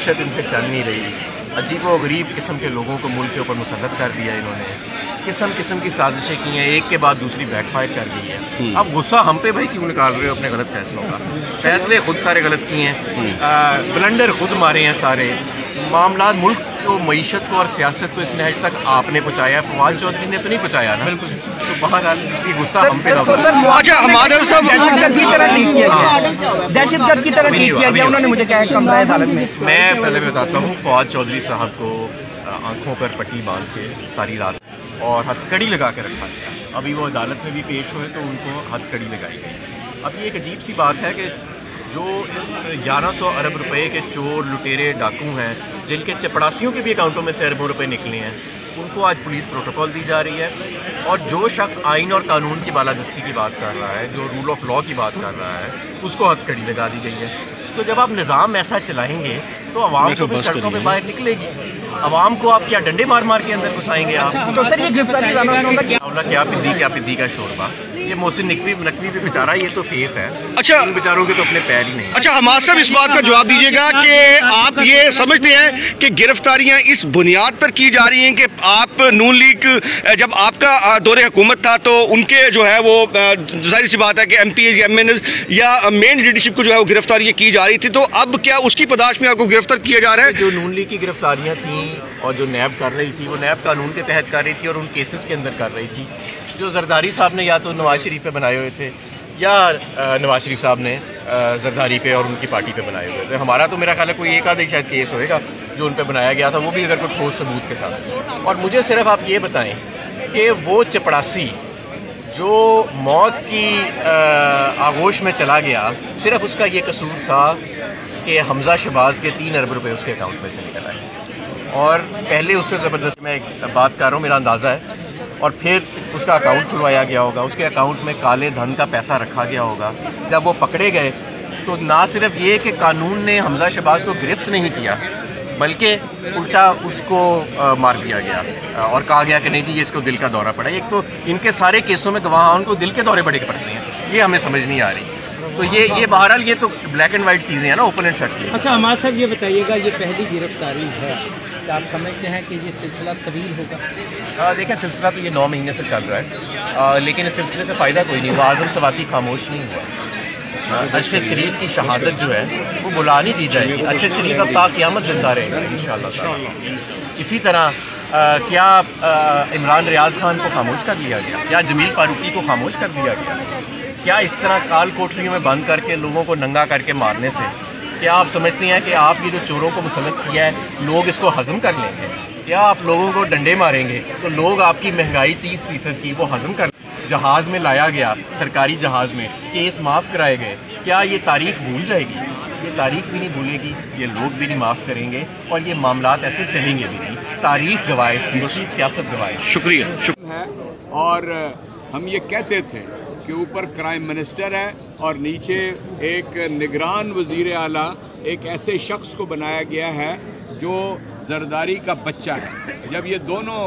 मैशत इनसे चल नहीं रही, अजीब व गरीब किस्म के लोगों को मुल्क के ऊपर मुसल्लत कर दिया इन्होंने, किस्म किस्म की साजिशें की हैं, एक के बाद दूसरी बैकफायर कर गई है। अब गुस्सा हम पे भाई क्यों निकाल रहे हो अपने गलत फैसलों का? फैसले खुद सारे गलत किए हैं, ब्लंडर खुद मारे हैं सारे मामला। मुल्क को, मईशत को और सियासत को इस नहज तक आपने पहुँचाया, फवाद चौधरी ने तो नहीं पहुँचाया ना। तो बहरहाल इसलिए गुस्सा हम पे ना हो। अच्छा, हमारे सब दहशतगर्द की तरह ट्रीट किया गया, दहशतगर्द की तरह ट्रीट किया गया, उन्होंने मुझे कहा कमरा अदालत में। मैं पहले बताता हूँ, फवाद चौधरी साहब को आंखों पर पट्टी बांध के सारी रात और हथकड़ी लगा के रखा गया। अभी वो अदालत में भी पेश हुए तो उनको हथकड़ी लगाई गई। अब ये एक अजीब सी बात है कि जो इस 1100 अरब रुपए के चोर लुटेरे डाकू हैं, जिनके चपड़ासियों के भी अकाउंटों में से अरबों रुपए निकले हैं, उनको आज पुलिस प्रोटोकॉल दी जा रही है। और जो शख्स आइन और कानून की बालादस्ती की बात कर रहा है, जो रूल ऑफ लॉ की बात कर रहा है, उसको हथकड़ी लगा दी गई है। तो जब आप निज़ाम ऐसा चलाएंगे तो आवाम तो भी सड़कों पे बाहर निकलेगी। आवाम को आप क्या डंडे मार मार के अंदर घुसाएंगे आप? तो सर ये गिरफ्तारी क्या पिद्दी का शोरबा, ये मोहसिन नकवी भी बेचारा, ये तो फेस है। अच्छा, इन बेचारों के तो अपने पैर ही नहीं। अच्छा, हमारे साहब इस बात का जवाब दीजिएगा कि आप ये समझते हैं कि गिरफ्तारियां इस बुनियाद पर की जा रही हैं कि आप नून लीग, जब आपका दौरे हुकूमत था तो उनके जो है वो जाहिर सी बात है कि MPs या MNs या मेन लीडरशिप को जो है वो गिरफ्तारियां की जा रही थी, तो अब क्या उसकी पदाश में आपको गिरफ्तार किया जा रहा है? जो नून लीग की गिरफ्तारियां थी और जो नैब कर रही थी, वो नैब कानून के तहत कर रही थी और उन केसेस के अंदर कर रही थी। जो जरदारी साहब ने या तो नवाज शरीफ पे बनाए हुए थे या नवाज शरीफ साहब ने जरदारी पे और उनकी पार्टी पे बनाए हुए थे। हमारा तो मेरा ख्याल है कोई एक आधे शायद केस होएगा जो उन पे बनाया गया था, वो भी अगर कोई ठोस सबूत के साथ। और मुझे सिर्फ आप ये बताएं कि वो चपड़ासी जो मौत की आगोश में चला गया, सिर्फ उसका ये कसूर था कि हमजा शहबाज के 3 अरब रुपए उसके अकाउंट में से निकल आए। और पहले उससे ज़बरदस्त, मैं एक बात कर रहा हूँ, मेरा अंदाज़ा है, और फिर उसका अकाउंट खुलवाया गया होगा, उसके अकाउंट में काले धन का पैसा रखा गया होगा। जब वो पकड़े गए तो ना सिर्फ ये कि कानून ने हमजा शहबाज को गिरफ्त नहीं किया, बल्कि उल्टा उसको मार दिया गया और कहा गया कि नहीं जी ये इसको दिल का दौरा पड़ा। एक तो इनके सारे केसों में गवाहों को दिल के दौरे बड़े पड़ते हैं, ये हमें समझ नहीं आ रही। तो ये बहरहाल ये तो ब्लैक एंड वाइट चीज़ें हैं ना, ओपन एंड शट की। अच्छा हमारे साहब ये बताइएगा, ये पहली गिरफ्तारी है, क्या आप समझते हैं कि ये सिलसिला तवील होगा? देखें, सिलसिला तो ये 9 महीने से चल रहा है, लेकिन इस सिलसिले से फ़ायदा कोई नहीं हुआ। आज़म सवाती खामोश नहीं हुआ। अरशद शरीफ की शहादत जो है वो बुला नहीं दी जाएगी। अरशद शरीफ अब क़यामत जिंदा रहेगा इंशाअल्लाह। इसी तरह क्या इमरान रियाज खान को खामोश कर लिया गया? क्या जमील फारूकी को खामोश कर दिया गया? क्या इस तरह काल कोठरियों में बंद करके लोगों को नंगा करके मारने से क्या आप समझते हैं कि आप ये जो चोरों को मुसल्लत किया है लोग इसको हज़म कर लेंगे? क्या आप लोगों को डंडे मारेंगे तो लोग आपकी महंगाई 30% की वो हज़म कर? जहाज़ में लाया गया, सरकारी जहाज़ में केस माफ़ कराए गए, क्या ये तारीख भूल जाएगी? ये तारीख भी नहीं भूलेगी, ये लोग भी नहीं माफ़ करेंगे और ये मामलात ऐसे चलेंगे भी नहीं। तारीख गवाह इस चीज़ की, सियासत गवाह। शुक्रिया है। और हम ये कहते थे कि ऊपर क्राइम मिनिस्टर है और नीचे एक निगरान वज़ीर आला, एक ऐसे शख्स को बनाया गया है जो जरदारी का बच्चा है। जब ये दोनों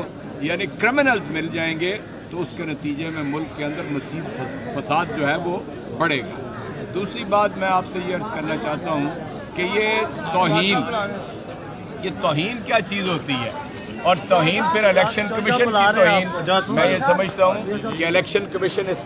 यानी क्रिमिनल्स मिल जाएंगे तो उसके नतीजे में मुल्क के अंदर मज़ीद फसाद जो है वो बढ़ेगा। दूसरी बात मैं आपसे ये अर्ज़ करना चाहता हूँ कि ये तौहीन क्या चीज़ होती है, और तौहीन फिर इलेक्शन कमीशन की तौहीन। मैं ये समझता हूँ कि इलेक्शन कमीशन इस